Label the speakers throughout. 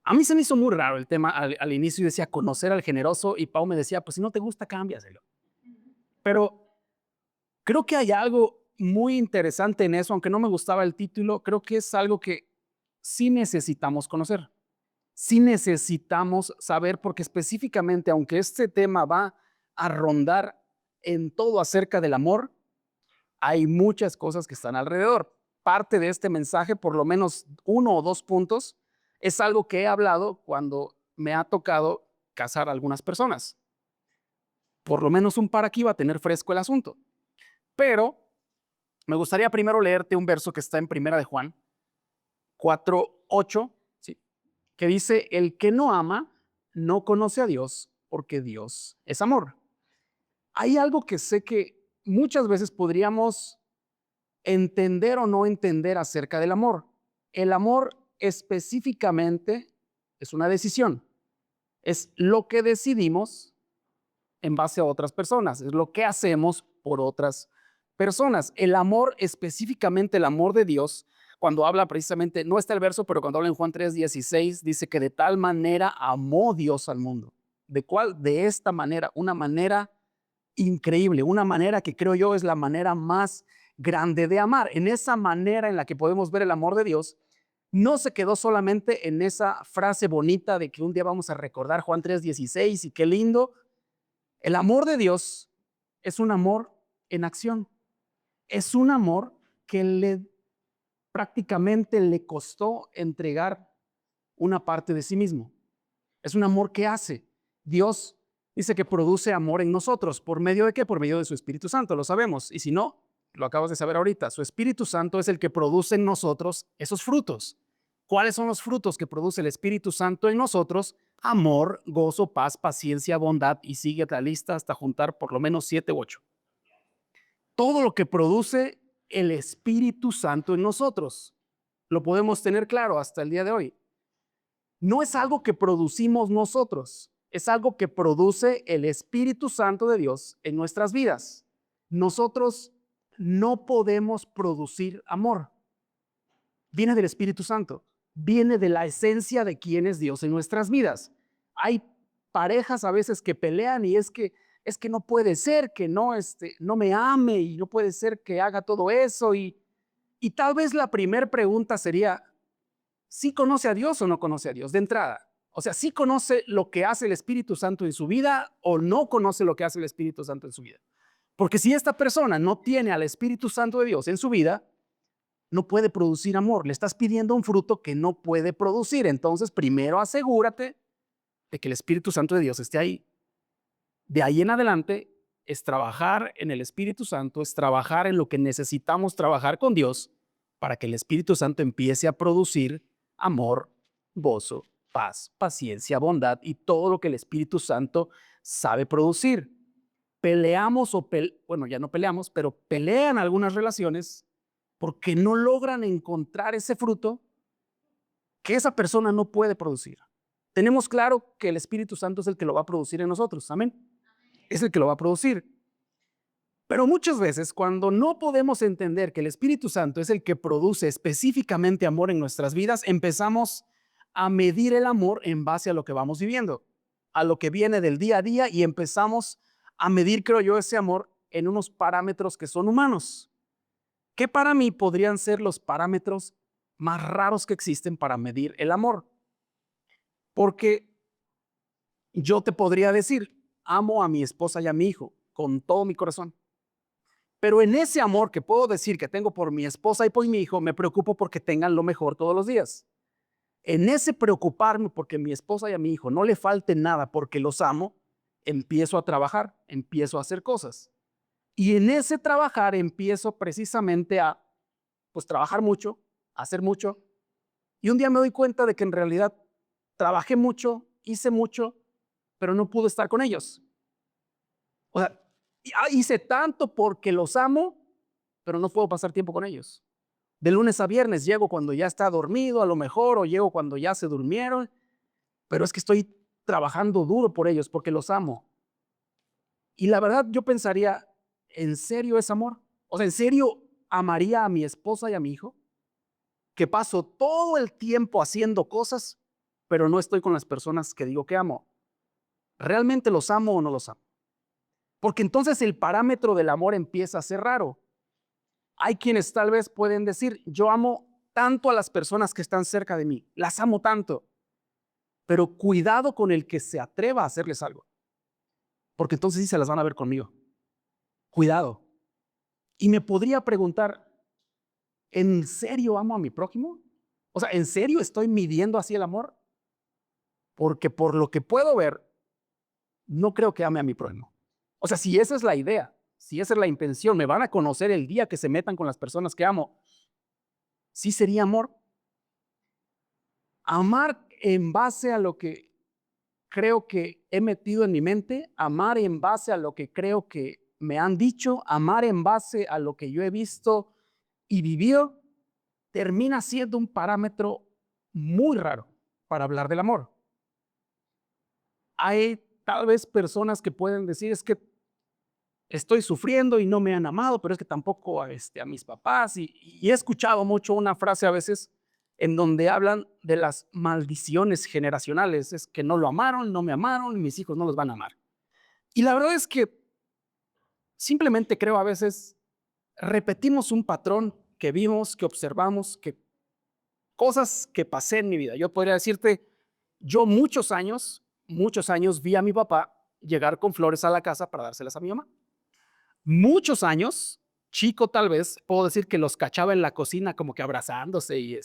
Speaker 1: A mí se me hizo muy raro el tema al inicio. Yo decía conocer al generoso y Pau me decía, pues si no te gusta, cámbiaselo. Pero creo que hay algo muy interesante en eso, aunque no me gustaba el título, creo que es algo que sí necesitamos conocer, sí necesitamos saber, porque específicamente, aunque este tema va a rondar en todo acerca del amor, hay muchas cosas que están alrededor. Parte de este mensaje, por lo menos uno o dos puntos, es algo que he hablado cuando me ha tocado casar a algunas personas. Por lo menos un par aquí va a tener fresco el asunto. Pero me gustaría primero leerte un verso que está en Primera de Juan 4:8, ¿sí? Que dice, el que no ama no conoce a Dios porque Dios es amor. Hay algo que sé que muchas veces podríamos entender o no entender acerca del amor. El amor específicamente es una decisión, es lo que decidimos en base a otras personas, es lo que hacemos por otras personas. El amor, específicamente el amor de Dios, cuando habla precisamente, no está el verso, pero cuando habla en Juan 3:16, dice que de tal manera amó Dios al mundo. ¿De cuál? De esta manera, una manera increíble, una manera que creo yo es la manera más grande de amar. En esa manera en la que podemos ver el amor de Dios, no se quedó solamente en esa frase bonita de que un día vamos a recordar Juan 3:16 y qué lindo. El amor de Dios es un amor en acción. Es un amor que prácticamente le costó entregar una parte de sí mismo. Es un amor que hace. Dios dice que produce amor en nosotros. ¿Por medio de qué? Por medio de su Espíritu Santo, lo sabemos. Y si no, lo acabas de saber ahorita. Su Espíritu Santo es el que produce en nosotros esos frutos. ¿Cuáles son los frutos que produce el Espíritu Santo en nosotros? Amor, gozo, paz, paciencia, bondad, y sigue la lista hasta juntar por lo menos 7 u 8. Todo lo que produce el Espíritu Santo en nosotros lo podemos tener claro hasta el día de hoy. No es algo que producimos nosotros, es algo que produce el Espíritu Santo de Dios en nuestras vidas. Nosotros no podemos producir amor. Viene del Espíritu Santo, viene de la esencia de quién es Dios en nuestras vidas. Hay parejas a veces que pelean y es que no puede ser que no me ame y no puede ser que haga todo eso y tal vez la primera pregunta sería, ¿sí conoce a Dios o no conoce a Dios de entrada? O sea, ¿sí conoce lo que hace el Espíritu Santo en su vida o no conoce lo que hace el Espíritu Santo en su vida? Porque si esta persona no tiene al Espíritu Santo de Dios en su vida, no puede producir amor. Le estás pidiendo un fruto que no puede producir. Entonces, primero asegúrate de que el Espíritu Santo de Dios esté ahí. De ahí en adelante es trabajar en el Espíritu Santo, es trabajar en lo que necesitamos trabajar con Dios para que el Espíritu Santo empiece a producir amor, gozo, paz, paciencia, bondad y todo lo que el Espíritu Santo sabe producir. Peleamos bueno, ya no peleamos, pero pelean algunas relaciones porque no logran encontrar ese fruto que esa persona no puede producir. Tenemos claro que el Espíritu Santo es el que lo va a producir en nosotros. Amén. Es el que lo va a producir. Pero muchas veces cuando no podemos entender que el Espíritu Santo es el que produce específicamente amor en nuestras vidas, empezamos a medir el amor en base a lo que vamos viviendo, a lo que viene del día a día y empezamos a medir, creo yo, ese amor en unos parámetros que son humanos, que para mí podrían ser los parámetros más raros que existen para medir el amor. Porque yo te podría decir, amo a mi esposa y a mi hijo con todo mi corazón. Pero en ese amor que puedo decir que tengo por mi esposa y por mi hijo, me preocupo porque tengan lo mejor todos los días. En ese preocuparme porque a mi esposa y a mi hijo no le falte nada porque los amo, empiezo a trabajar, empiezo a hacer cosas. Y en ese trabajar empiezo precisamente a, pues, trabajar mucho, hacer mucho. Y un día me doy cuenta de que en realidad trabajé mucho, hice mucho, pero no pude estar con ellos. O sea, hice tanto porque los amo, pero no puedo pasar tiempo con ellos. De lunes a viernes llego cuando ya está dormido, a lo mejor, o llego cuando ya se durmieron, pero es que estoy trabajando duro por ellos porque los amo. Y la verdad, yo pensaría, ¿en serio es amor? O sea, ¿en serio amaría a mi esposa y a mi hijo? Que paso todo el tiempo haciendo cosas, pero no estoy con las personas que digo que amo. ¿Realmente los amo o no los amo? Porque entonces el parámetro del amor empieza a ser raro. Hay quienes tal vez pueden decir, yo amo tanto a las personas que están cerca de mí, las amo tanto, pero cuidado con el que se atreva a hacerles algo, porque entonces sí se las van a ver conmigo. Cuidado. Y me podría preguntar, ¿en serio amo a mi prójimo? O sea, ¿en serio estoy midiendo así el amor? Porque por lo que puedo ver, no creo que ame a mi prójimo. O sea, si esa es la idea, si esa es la intención, me van a conocer el día que se metan con las personas que amo, ¿sí sería amor? Amar en base a lo que creo que he metido en mi mente, amar en base a lo que creo que me han dicho, amar en base a lo que yo he visto y vivido, termina siendo un parámetro muy raro para hablar del amor. Hay tal vez personas que pueden decir, es que estoy sufriendo y no me han amado, pero es que tampoco a mis papás. Y he escuchado mucho una frase a veces en donde hablan de las maldiciones generacionales. Es que no lo amaron, no me amaron, y mis hijos no los van a amar. Y la verdad es que simplemente creo a veces repetimos un patrón que vimos, que observamos, que cosas que pasé en mi vida. Yo podría decirte, yo muchos años vi a mi papá llegar con flores a la casa para dárselas a mi mamá. Muchos años, chico tal vez, puedo decir que los cachaba en la cocina como que abrazándose y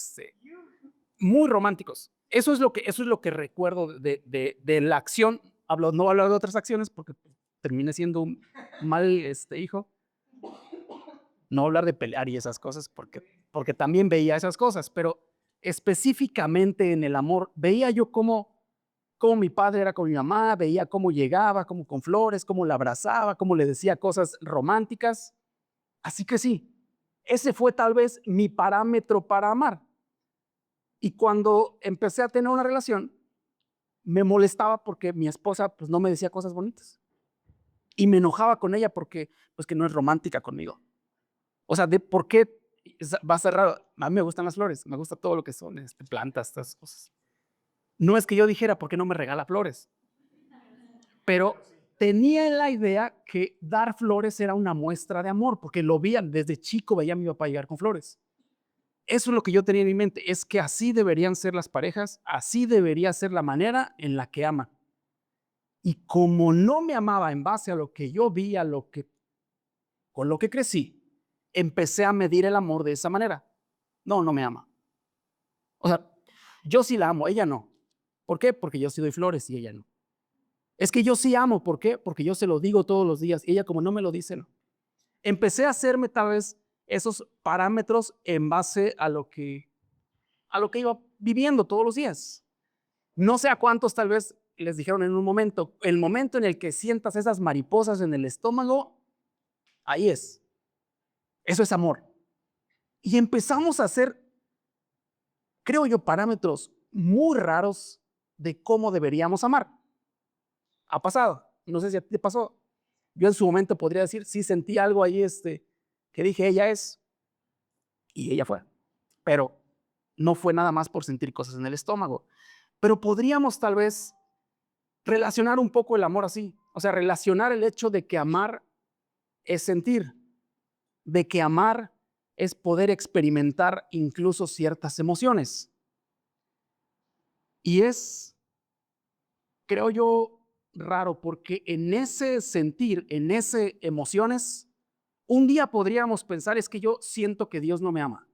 Speaker 1: muy románticos. Eso es lo que recuerdo de la acción. No hablo de otras acciones porque terminé siendo un mal hijo. No hablar de pelear y esas cosas porque también veía esas cosas, pero específicamente en el amor, veía yo cómo mi padre era con mi mamá, veía cómo llegaba, cómo con flores, cómo la abrazaba, cómo le decía cosas románticas. Así que sí, ese fue tal vez mi parámetro para amar. Y cuando empecé a tener una relación, me molestaba porque mi esposa pues no me decía cosas bonitas. Y me enojaba con ella porque pues que no es romántica conmigo. O sea, ¿por qué? Va a ser raro. A mí me gustan las flores, me gusta todo lo que son plantas, estas cosas. No es que yo dijera, ¿por qué no me regala flores? Pero tenía la idea que dar flores era una muestra de amor, porque lo veía, desde chico veía a mi papá llegar con flores. Eso es lo que yo tenía en mi mente, es que así deberían ser las parejas, así debería ser la manera en la que aman. Y como no me amaba en base a lo que yo vi, con lo que crecí, empecé a medir el amor de esa manera. No, no me ama. O sea, yo sí la amo, ella no. ¿Por qué? Porque yo sí doy flores y ella no. Es que yo sí amo, ¿por qué? Porque yo se lo digo todos los días y ella como no me lo dice, no. Empecé a hacerme tal vez esos parámetros en base a lo que iba viviendo todos los días. No sé a cuántos tal vez les dijeron en un momento, el momento en el que sientas esas mariposas en el estómago, ahí es. Eso es amor. Y empezamos a hacer, creo yo, parámetros muy raros de cómo deberíamos amar. Ha pasado. No sé si a ti te pasó. Yo en su momento podría decir, sí sentí algo ahí que dije, ella es, y ella fue. Pero no fue nada más por sentir cosas en el estómago. Pero podríamos tal vez relacionar un poco el amor así. O sea, relacionar el hecho de que amar es sentir, de que amar es poder experimentar incluso ciertas emociones. Y es, creo yo, raro porque en ese sentir, en ese emociones, un día podríamos pensar, es que yo siento que Dios no me ama.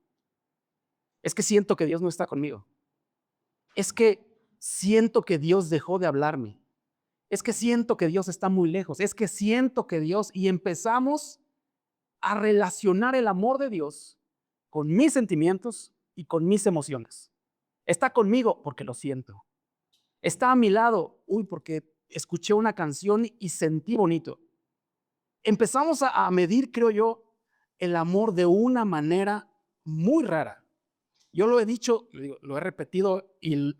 Speaker 1: Es que siento que Dios no está conmigo. Es que siento que Dios dejó de hablarme. Es que siento que Dios está muy lejos. Es que siento que Dios, y empezamos a relacionar el amor de Dios con mis sentimientos y con mis emociones. Está conmigo porque lo siento. Está a mi lado, porque escuché una canción y sentí bonito. Empezamos a medir, creo yo, el amor de una manera muy rara. Yo lo he dicho, lo he repetido y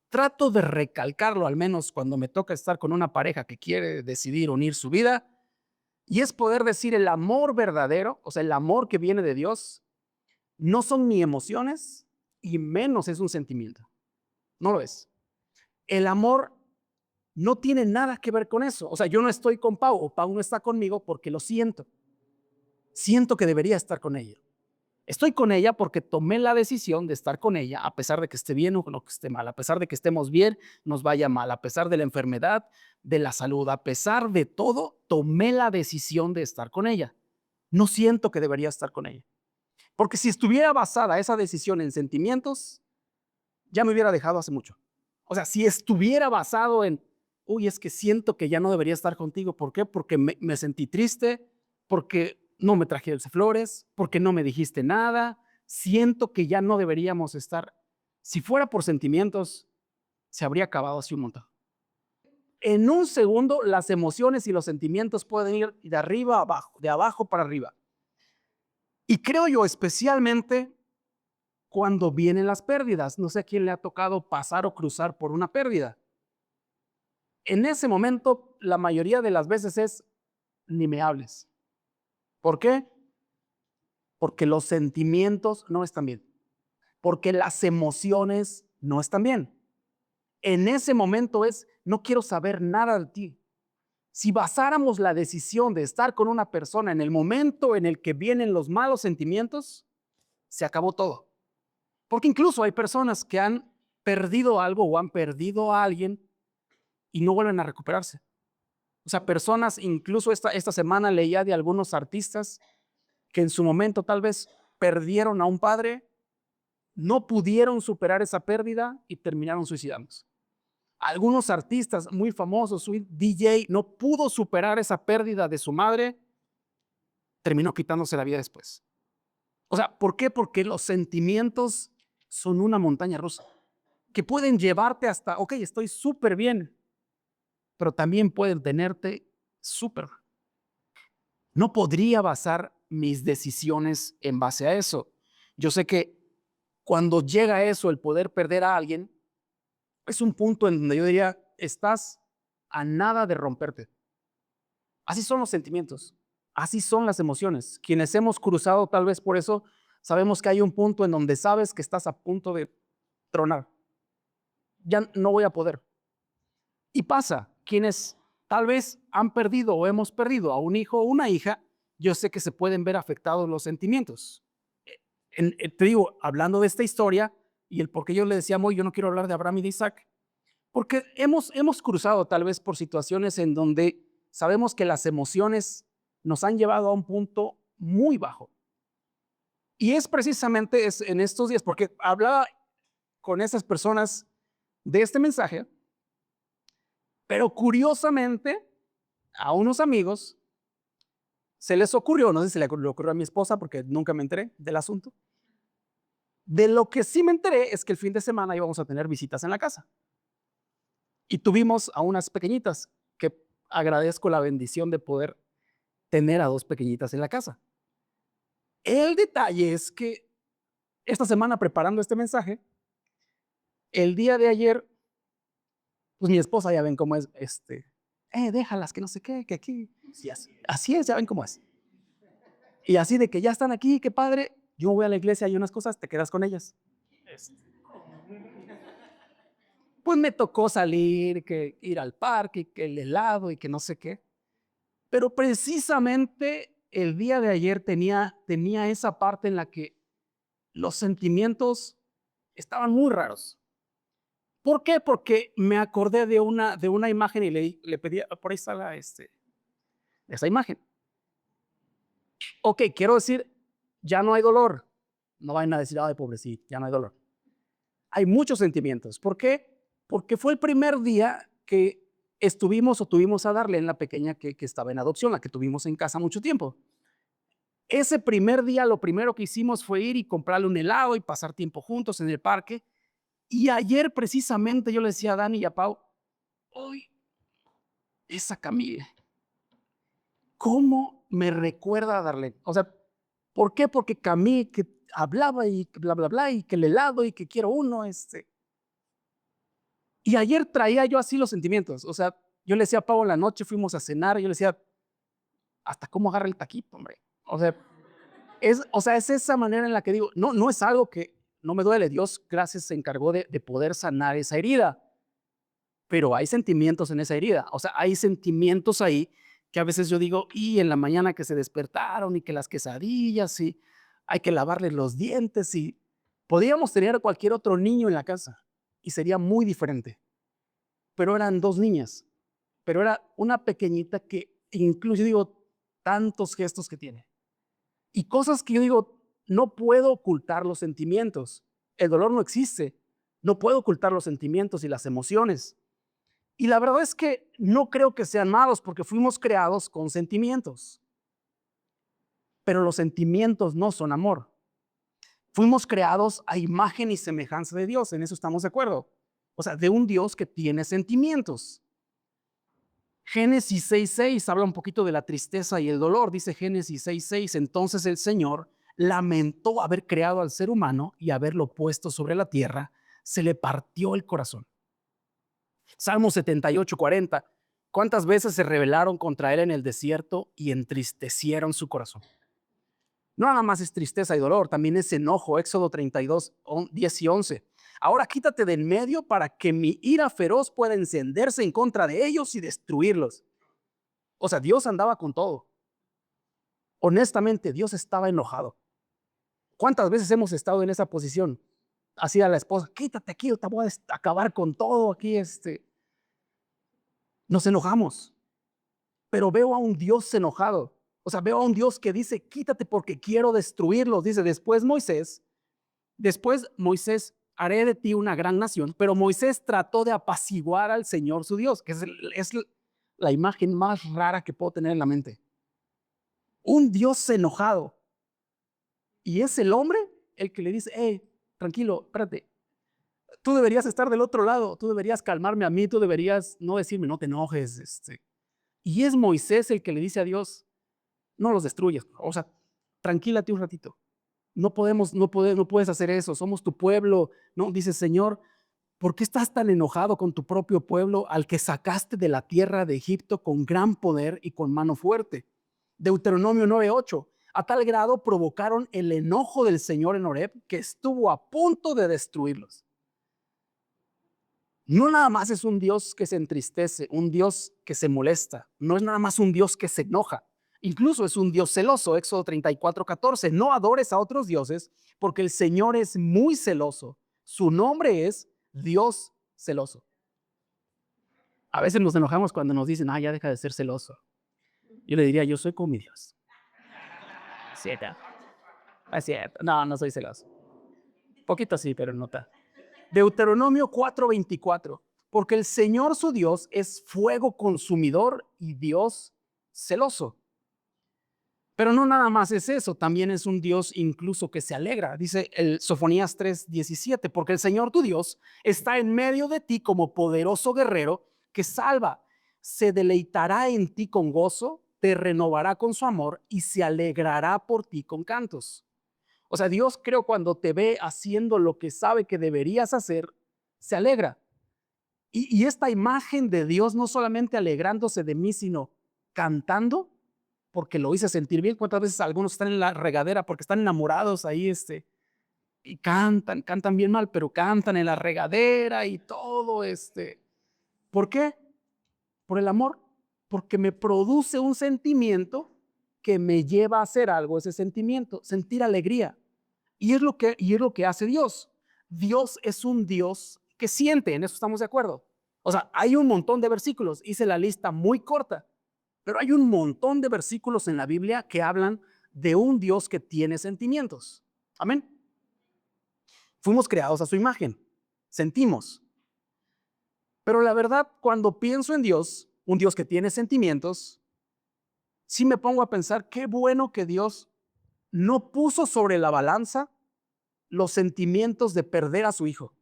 Speaker 1: trato de recalcarlo al menos cuando me toca estar con una pareja que quiere decidir unir su vida, y es poder decir el amor verdadero, o sea, el amor que viene de Dios, no son ni emociones y menos es un sentimiento. No lo es. El amor no tiene nada que ver con eso. O sea, yo no estoy con Pau o Pau no está conmigo porque lo siento. Siento que debería estar con ella. Estoy con ella porque tomé la decisión de estar con ella, a pesar de que esté bien o que esté mal, a pesar de que estemos bien, nos vaya mal, a pesar de la enfermedad, de la salud, a pesar de todo, tomé la decisión de estar con ella. No siento que debería estar con ella. Porque si estuviera basada esa decisión en sentimientos, ya me hubiera dejado hace mucho. O sea, si estuviera basado en, uy, es que siento que ya no debería estar contigo. ¿Por qué? Porque me sentí triste, porque no me trajiste flores, porque no me dijiste nada. Siento que ya no deberíamos estar. Si fuera por sentimientos, se habría acabado así un montón. En un segundo, las emociones y los sentimientos pueden ir de arriba a abajo, de abajo para arriba. Y creo yo especialmente cuando vienen las pérdidas. No sé a quién le ha tocado pasar o cruzar por una pérdida. En ese momento, la mayoría de las veces es ni me hables. ¿Por qué? Porque los sentimientos no están bien. Porque las emociones no están bien. En ese momento es, no quiero saber nada de ti. Si basáramos la decisión de estar con una persona en el momento en el que vienen los malos sentimientos, se acabó todo. Porque incluso hay personas que han perdido algo o han perdido a alguien y no vuelven a recuperarse. O sea, personas, incluso esta semana leía de algunos artistas que en su momento tal vez perdieron a un padre, no pudieron superar esa pérdida y terminaron suicidándose. Algunos artistas muy famosos, un DJ, no pudo superar esa pérdida de su madre, terminó quitándose la vida después. O sea, ¿por qué? Porque los sentimientos son una montaña rusa que pueden llevarte hasta, ok, estoy súper bien, pero también pueden tenerte súper. No podría basar mis decisiones en base a eso. Yo sé que cuando llega eso, el poder perder a alguien, es un punto en donde yo diría, estás a nada de romperte. Así son los sentimientos, así son las emociones. Quienes hemos cruzado tal vez por eso, sabemos que hay un punto en donde sabes que estás a punto de tronar. Ya no voy a poder. Y pasa, quienes tal vez han perdido o hemos perdido a un hijo o una hija, yo sé que se pueden ver afectados los sentimientos. Te digo, hablando de esta historia y el por qué yo le decía a Moy, yo no quiero hablar de Abraham y de Isaac, porque hemos cruzado tal vez por situaciones en donde sabemos que las emociones nos han llevado a un punto muy bajo. Y es precisamente en estos días, porque hablaba con esas personas de este mensaje, pero curiosamente a unos amigos se les ocurrió, no sé si le ocurrió a mi esposa porque nunca me enteré del asunto. De lo que sí me enteré es que el fin de semana íbamos a tener visitas en la casa. Y tuvimos a unas pequeñitas que agradezco la bendición de poder tener a dos pequeñitas en la casa. El detalle es que esta semana preparando este mensaje, el día de ayer, pues mi esposa ya ven cómo es, déjalas que no sé qué, que aquí, sí, así es, ya ven cómo es. Y así de que ya están aquí, qué padre, yo voy a la iglesia, hay unas cosas, te quedas con ellas. Pues me tocó salir, que ir al parque, que el helado y que no sé qué. Pero precisamente el día de ayer tenía esa parte en la que los sentimientos estaban muy raros. ¿Por qué? Porque me acordé de una imagen y le pedí, por ahí está esa imagen. Ok, quiero decir, ya no hay dolor. No vayan a decir, ay, pobrecito, ya no hay dolor. Hay muchos sentimientos. ¿Por qué? Porque fue el primer día que estuvimos o tuvimos a Darlene, la pequeña que estaba en adopción, la que tuvimos en casa mucho tiempo. Ese primer día lo primero que hicimos fue ir y comprarle un helado y pasar tiempo juntos en el parque. Y ayer precisamente yo le decía a Dani y a Pau, hoy esa Camille, ¿cómo me recuerda a Darlene? O sea, ¿por qué? Porque Camille que hablaba y bla, bla, bla, y que el helado y que quiero uno, Y ayer traía yo así los sentimientos. O sea, yo le decía a Pau en la noche, fuimos a cenar, y yo le decía, hasta cómo agarra el taquito, hombre. O sea, es esa manera en la que digo, no es algo que no me duele. Dios, gracias, se encargó de poder sanar esa herida. pero hay sentimientos en esa herida. O sea, hay sentimientos ahí que a veces yo digo, y en la mañana que se despertaron y que las quesadillas y hay que lavarles los dientes y podíamos tener a cualquier otro niño en la casa y sería muy diferente. Pero eran dos niñas, pero era una pequeñita que incluso yo digo, tantos gestos que tiene y cosas que yo digo, no puedo ocultar los sentimientos. El dolor no existe. No puedo ocultar los sentimientos y las emociones. Y la verdad es que no creo que sean malos porque fuimos creados con sentimientos. Pero los sentimientos no son amor. Fuimos creados a imagen y semejanza de Dios, en eso estamos de acuerdo. O sea, de un Dios que tiene sentimientos. Génesis 6:6 habla un poquito de la tristeza y el dolor. Dice Génesis 6:6, entonces el Señor lamentó haber creado al ser humano y haberlo puesto sobre la tierra. Se le partió el corazón. Salmo 78:40, ¿cuántas veces se rebelaron contra él en el desierto y entristecieron su corazón? No nada más es tristeza y dolor, también es enojo. Éxodo 32:10 y 11. Ahora quítate de en medio para que mi ira feroz pueda encenderse en contra de ellos y destruirlos. O sea, Dios andaba con todo. Honestamente, Dios estaba enojado. ¿Cuántas veces hemos estado en esa posición? Así a la esposa, quítate aquí, yo te voy a acabar con todo aquí. Nos enojamos, pero veo a un Dios enojado. O sea, veo a un Dios que dice, quítate porque quiero destruirlos. Dice, después Moisés, haré de ti una gran nación. Pero Moisés trató de apaciguar al Señor su Dios, que es la imagen más rara que puedo tener en la mente. Un Dios enojado. Y es el hombre el que le dice, hey, tranquilo, espérate. Tú deberías estar del otro lado, tú deberías calmarme a mí, tú deberías no decirme, no te enojes. Y es Moisés el que le dice a Dios, no los destruyas, o sea, tranquílate un ratito. No puedes hacer eso, somos tu pueblo. No, dice, Señor, ¿por qué estás tan enojado con tu propio pueblo al que sacaste de la tierra de Egipto con gran poder y con mano fuerte? Deuteronomio 9:8. A tal grado provocaron el enojo del Señor en Horeb que estuvo a punto de destruirlos. No nada más es un Dios que se entristece, un Dios que se molesta. No es nada más un Dios que se enoja. Incluso es un Dios celoso. Éxodo 34:14. No adores a otros dioses porque el Señor es muy celoso. Su nombre es Dios celoso. A veces nos enojamos cuando nos dicen, ya deja de ser celoso. Yo le diría, yo soy como mi Dios. ¿Cierto? Es cierto. No, no soy celoso. Poquito sí, pero no está. Deuteronomio 4:24, porque el Señor su Dios es fuego consumidor y Dios celoso. Pero no nada más es eso, también es un Dios incluso que se alegra. Dice el Sofonías 3:17, porque el Señor tu Dios está en medio de ti como poderoso guerrero que salva. Se deleitará en ti con gozo, te renovará con su amor y se alegrará por ti con cantos. O sea, Dios, creo, cuando te ve haciendo lo que sabe que deberías hacer, se alegra. Y esta imagen de Dios no solamente alegrándose de mí, sino cantando, porque lo hice sentir bien. ¿Cuántas veces algunos están en la regadera porque están enamorados ahí, y cantan bien mal, pero cantan en la regadera y todo, ¿Por qué? Por el amor, porque me produce un sentimiento que me lleva a hacer algo, ese sentimiento, sentir alegría. Y es lo que hace Dios. Dios es un Dios que siente, en eso estamos de acuerdo. O sea, hay un montón de versículos, hice la lista muy corta, pero hay un montón de versículos en la Biblia que hablan de un Dios que tiene sentimientos. Amén. Fuimos creados a su imagen, sentimos. Pero la verdad, cuando pienso en Dios, un Dios que tiene sentimientos, sí me pongo a pensar qué bueno que Dios no puso sobre la balanza los sentimientos de perder a su hijo.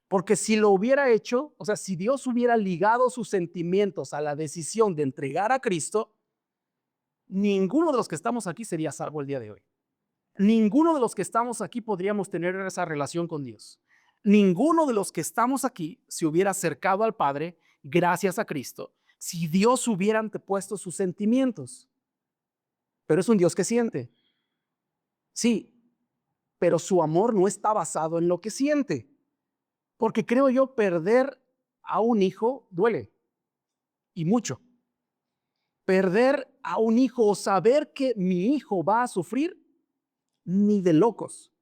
Speaker 1: Porque si lo hubiera hecho, o sea, si Dios hubiera ligado sus sentimientos a la decisión de entregar a Cristo, ninguno de los que estamos aquí sería salvo el día de hoy. Ninguno de los que estamos aquí podríamos tener esa relación con Dios. Ninguno de los que estamos aquí se hubiera acercado al Padre gracias a Cristo si Dios hubiera antepuesto sus sentimientos. Pero es un Dios que siente. Sí, pero su amor no está basado en lo que siente. Porque creo yo perder a un hijo duele y mucho. Perder a un hijo o saber que mi hijo va a sufrir, ni de locos.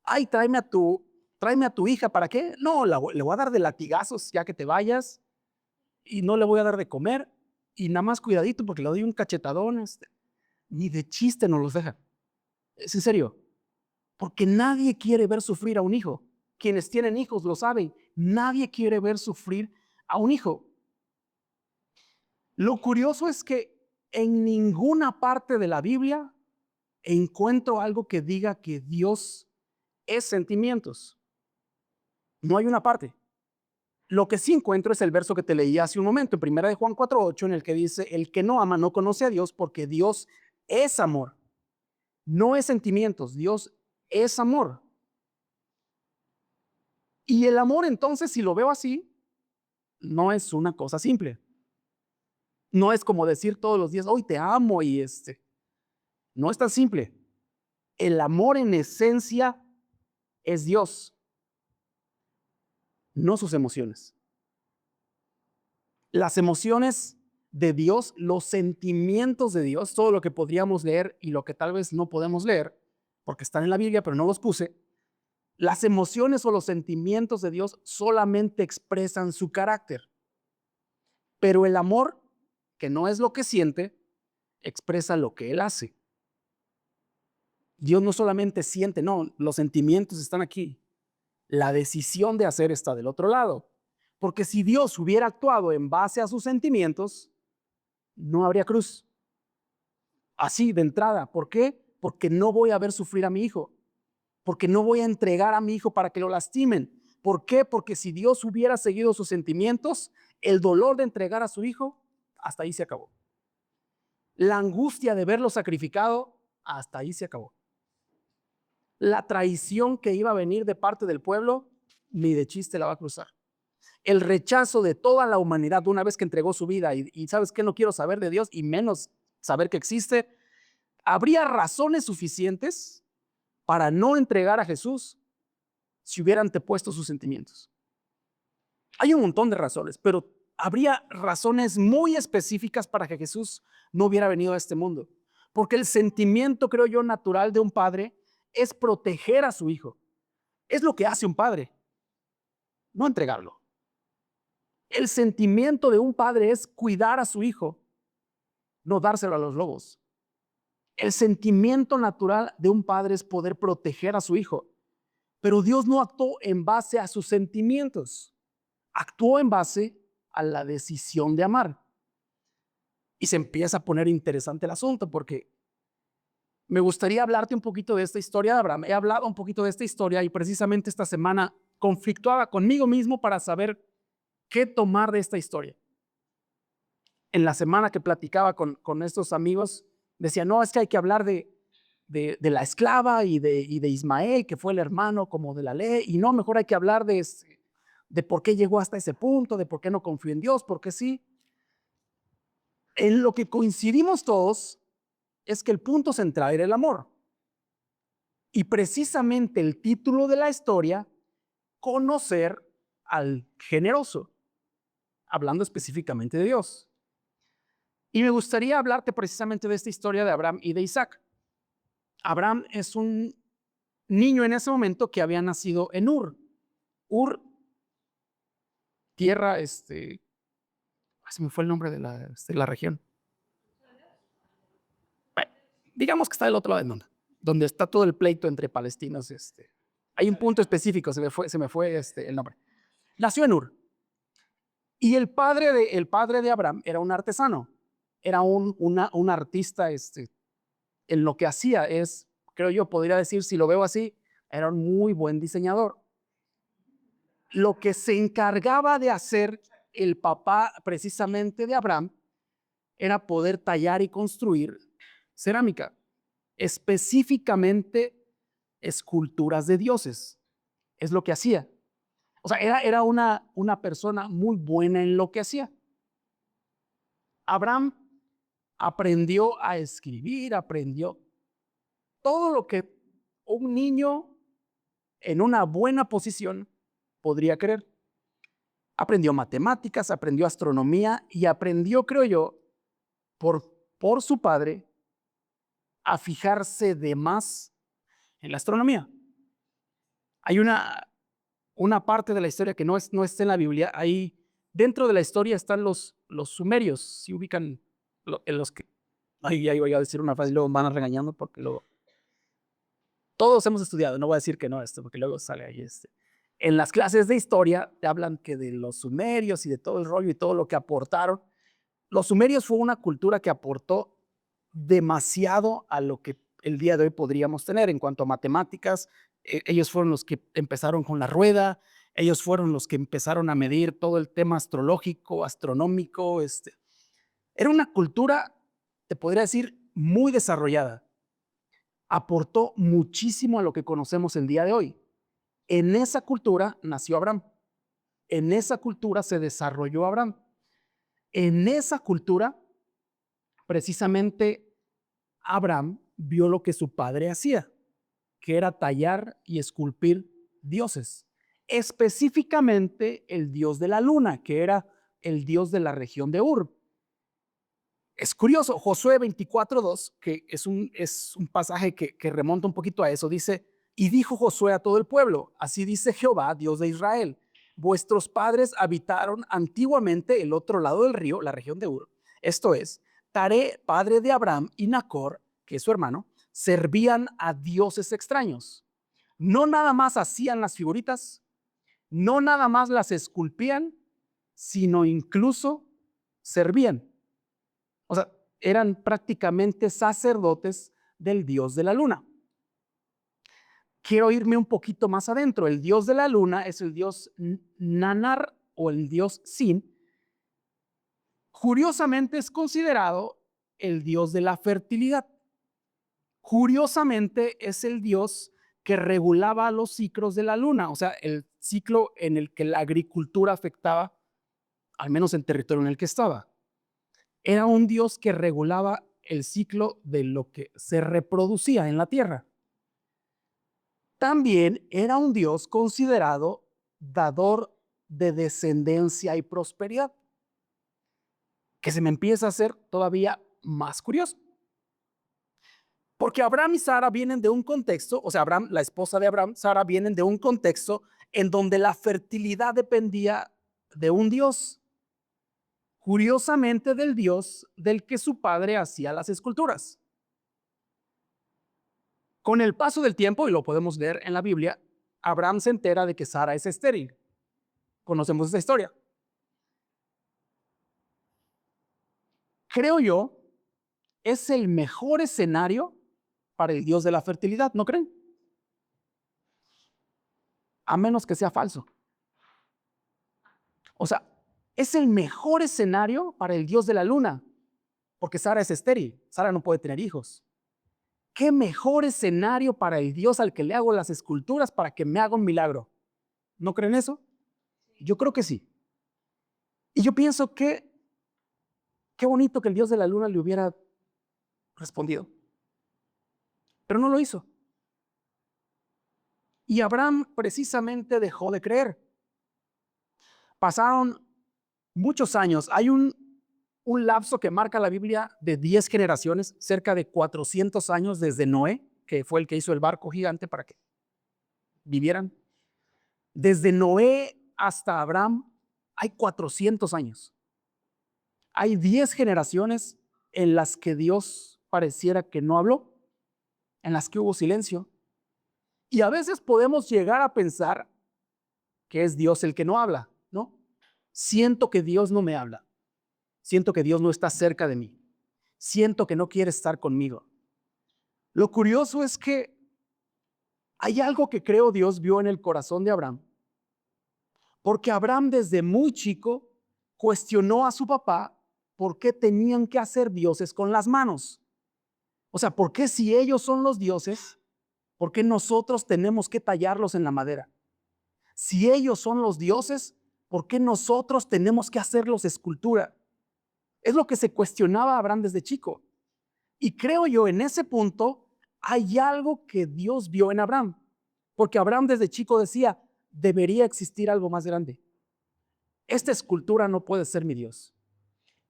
Speaker 1: Ay, tráeme a tu hija, ¿para qué? No, le voy a dar de latigazos ya que te vayas y no le voy a dar de comer y nada más cuidadito porque le doy un cachetadón. Ni de chiste nos los deja. Es en serio, porque nadie quiere ver sufrir a un hijo. Quienes tienen hijos lo saben. Nadie quiere ver sufrir a un hijo. Lo curioso es que en ninguna parte de la Biblia encuentro algo que diga que Dios es sentimientos. No hay una parte. Lo que sí encuentro es el verso que te leí hace un momento, en 1 de Juan 4:8, en el que dice, el que no ama no conoce a Dios porque Dios es amor. No es sentimientos, Dios es amor. Y el amor, entonces, si lo veo así, no es una cosa simple. No es como decir todos los días, hoy te amo y no es tan simple. El amor en esencia es Dios, no sus emociones. Las emociones de Dios, los sentimientos de Dios, todo lo que podríamos leer y lo que tal vez no podemos leer, porque están en la Biblia, pero no los puse. Las emociones o los sentimientos de Dios solamente expresan su carácter. Pero el amor, que no es lo que siente, expresa lo que Él hace. Dios no solamente siente, no, los sentimientos están aquí. La decisión de hacer está del otro lado. Porque si Dios hubiera actuado en base a sus sentimientos, no habría cruz. Así de entrada. ¿Por qué? Porque no voy a ver sufrir a mi hijo. Porque no voy a entregar a mi hijo para que lo lastimen. ¿Por qué? Porque si Dios hubiera seguido sus sentimientos, el dolor de entregar a su hijo, hasta ahí se acabó. La angustia de verlo sacrificado, hasta ahí se acabó. La traición que iba a venir de parte del pueblo, ni de chiste la va a cruzar. El rechazo de toda la humanidad una vez que entregó su vida y sabes que no quiero saber de Dios y menos saber que existe, habría razones suficientes para no entregar a Jesús si hubiera antepuesto sus sentimientos. Hay un montón de razones, pero habría razones muy específicas para que Jesús no hubiera venido a este mundo. Porque el sentimiento, creo yo, natural de un padre es proteger a su hijo. Es lo que hace un padre, no entregarlo. El sentimiento de un padre es cuidar a su hijo, no dárselo a los lobos. El sentimiento natural de un padre es poder proteger a su hijo. Pero Dios no actuó en base a sus sentimientos. Actuó en base a la decisión de amar. Y se empieza a poner interesante el asunto porque me gustaría hablarte un poquito de esta historia de Abraham. He hablado un poquito de esta historia y precisamente esta semana conflictuaba conmigo mismo para saber qué tomar de esta historia. En la semana que platicaba con estos amigos, decía, no, es que hay que hablar de la esclava y de Ismael, que fue el hermano como de la ley, y no, mejor hay que hablar de por qué llegó hasta ese punto, de por qué no confió en Dios, porque sí. En lo que coincidimos todos es que el punto central era el amor. Y precisamente el título de la historia, conocer al generoso, hablando específicamente de Dios. Y me gustaría hablarte precisamente de esta historia de Abraham y de Isaac. Abraham es un niño en ese momento que había nacido en Ur. Ur, tierra, se me fue el nombre de la región. Bueno, digamos que está del otro lado del mundo, donde está todo el pleito entre palestinos. Hay un punto específico, se me fue el nombre. Nació en Ur. Y el padre de Abraham era un artesano, era un artista en lo que hacía. Creo yo, podría decir, si lo veo así, era un muy buen diseñador. Lo que se encargaba de hacer el papá precisamente de Abraham era poder tallar y construir cerámica, específicamente esculturas de dioses. Es lo que hacía. O sea, era una persona muy buena en lo que hacía. Abraham aprendió a escribir, aprendió todo lo que un niño en una buena posición podría querer. Aprendió matemáticas, aprendió astronomía y aprendió, creo yo, por su padre, a fijarse de más en la astronomía. Hay una parte de la historia que no está en la Biblia. Ahí dentro de la historia están los sumerios. Si ubican en los que... Ay, ya iba a decir una frase y luego van a regañando porque luego... Todos hemos estudiado, no voy a decir que no esto, porque luego sale ahí En las clases de historia te hablan que de los sumerios y de todo el rollo y todo lo que aportaron. Los sumerios fue una cultura que aportó demasiado a lo que el día de hoy podríamos tener en cuanto a matemáticas. Ellos fueron los que empezaron con la rueda, ellos fueron los que empezaron a medir todo el tema astrológico, astronómico. Era una cultura, te podría decir, muy desarrollada. Aportó muchísimo a lo que conocemos el día de hoy. En esa cultura nació Abraham. En esa cultura se desarrolló Abraham. En esa cultura, precisamente, Abraham vio lo que su padre hacía, que era tallar y esculpir dioses, específicamente el dios de la luna, que era el dios de la región de Ur. Es curioso, Josué 24:2, que es un pasaje que remonta un poquito a eso, dice, y dijo Josué a todo el pueblo, así dice Jehová, Dios de Israel, vuestros padres habitaron antiguamente el otro lado del río, la región de Ur, esto es, Taré, padre de Abraham, y Nacor, que es su hermano, servían a dioses extraños. No nada más hacían las figuritas, no nada más las esculpían, sino incluso servían. O sea, eran prácticamente sacerdotes del dios de la luna. Quiero irme un poquito más adentro. El dios de la luna es el dios Nanar o el dios Sin. Curiosamente es considerado el dios de la fertilidad. Curiosamente es el dios que regulaba los ciclos de la luna, o sea, el ciclo en el que la agricultura afectaba, al menos el territorio en el que estaba. Era un dios que regulaba el ciclo de lo que se reproducía en la tierra. También era un dios considerado dador de descendencia y prosperidad, que se me empieza a hacer todavía más curioso. Porque Abraham y Sara vienen de un contexto, o sea, Abraham, la esposa de Abraham, Sara, vienen de un contexto en donde la fertilidad dependía de un dios, curiosamente del dios del que su padre hacía las esculturas. Con el paso del tiempo, y lo podemos leer en la Biblia, Abraham se entera de que Sara es estéril. Conocemos esta historia. Creo yo, es el mejor escenario para el Dios de la fertilidad, ¿no creen? A menos que sea falso. O sea, es el mejor escenario para el Dios de la luna, porque Sara es estéril, Sara no puede tener hijos. ¿Qué mejor escenario para el Dios al que le hago las esculturas para que me haga un milagro? ¿No creen eso? Yo creo que sí. Y yo pienso que qué bonito que el Dios de la luna le hubiera respondido. Pero no lo hizo. Y Abraham precisamente dejó de creer. Pasaron muchos años. Hay un lapso que marca la Biblia de 10 generaciones, cerca de 400 años desde Noé, que fue el que hizo el barco gigante para que vivieran. Desde Noé hasta Abraham hay 400 años. Hay 10 generaciones en las que Dios pareciera que no habló, en las que hubo silencio. Y a veces podemos llegar a pensar que es Dios el que no habla, ¿no? Siento que Dios no me habla. Siento que Dios no está cerca de mí. Siento que no quiere estar conmigo. Lo curioso es que hay algo que creo Dios vio en el corazón de Abraham, porque Abraham desde muy chico cuestionó a su papá por qué tenían que hacer dioses con las manos. O sea, ¿por qué si ellos son los dioses, por qué nosotros tenemos que tallarlos en la madera? Si ellos son los dioses, ¿por qué nosotros tenemos que hacerlos escultura? Es lo que se cuestionaba Abraham desde chico. Y creo yo, en ese punto hay algo que Dios vio en Abraham, porque Abraham desde chico decía, debería existir algo más grande. esta escultura no puede ser mi Dios.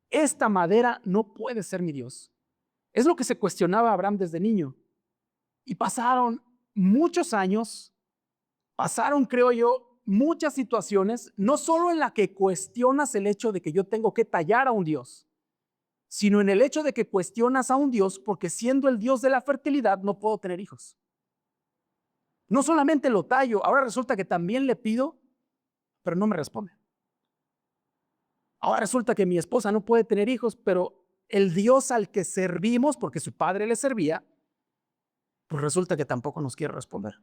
Speaker 1: Esta madera no puede ser mi Dios. Es lo que se cuestionaba Abraham desde niño. Y pasaron muchos años, pasaron, creo yo, muchas situaciones, no solo en la que cuestionas el hecho de que yo tengo que tallar a un Dios, sino en el hecho de que cuestionas a un Dios porque siendo el Dios de la fertilidad no puedo tener hijos. No solamente lo tallo, ahora resulta que también le pido, pero no me responde. Ahora resulta que mi esposa no puede tener hijos, pero el Dios al que servimos, porque su padre le servía, pues resulta que tampoco nos quiere responder.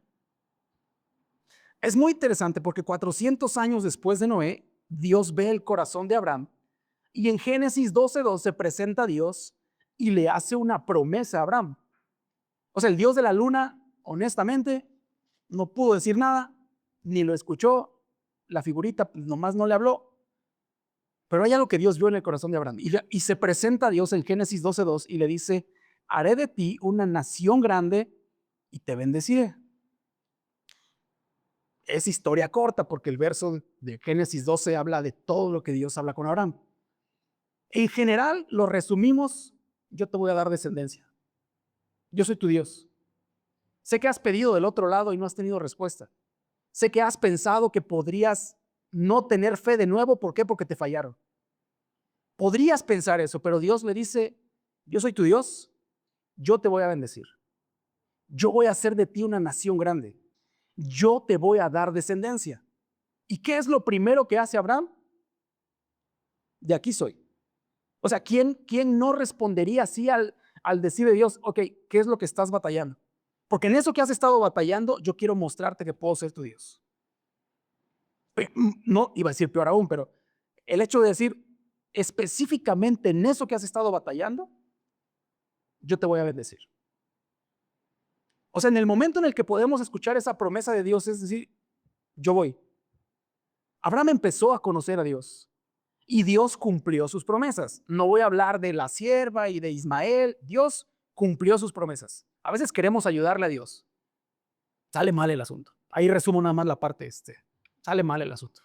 Speaker 1: Es muy interesante porque 400 años después de Noé, Dios ve el corazón de Abraham y en Génesis 12:2 se presenta a Dios y le hace una promesa a Abraham. O sea, el Dios de la luna, honestamente, no pudo decir nada, ni lo escuchó, la figurita pues, nomás no le habló, pero hay algo que Dios vio en el corazón de Abraham y se presenta a Dios en Génesis 12:2 y le dice, haré de ti una nación grande y te bendeciré. Es historia corta porque el verso de Génesis 12 habla de todo lo que Dios habla con Abraham. En general, lo resumimos, yo te voy a dar descendencia. Yo soy tu Dios. Sé que has pedido del otro lado y no has tenido respuesta. Sé que has pensado que podrías no tener fe de nuevo. ¿Por qué? Porque te fallaron. Podrías pensar eso, pero Dios le dice, yo soy tu Dios, yo te voy a bendecir. Yo voy a hacer de ti una nación grande. Yo te voy a dar descendencia. ¿Y qué es lo primero que hace Abraham? De aquí soy. O sea, ¿quién no respondería así al decir de Dios, ok, ¿qué es lo que estás batallando? Porque en eso que has estado batallando, yo quiero mostrarte que puedo ser tu Dios. No, iba a decir peor aún, pero el hecho de decir específicamente en eso que has estado batallando, yo te voy a bendecir. O sea, en el momento en el que podemos escuchar esa promesa de Dios, es decir, yo voy. Abraham empezó a conocer a Dios y Dios cumplió sus promesas. No voy a hablar de la sierva y de Ismael. Dios cumplió sus promesas. A veces queremos ayudarle a Dios. Sale mal el asunto. Ahí resumo nada más la parte Sale mal el asunto.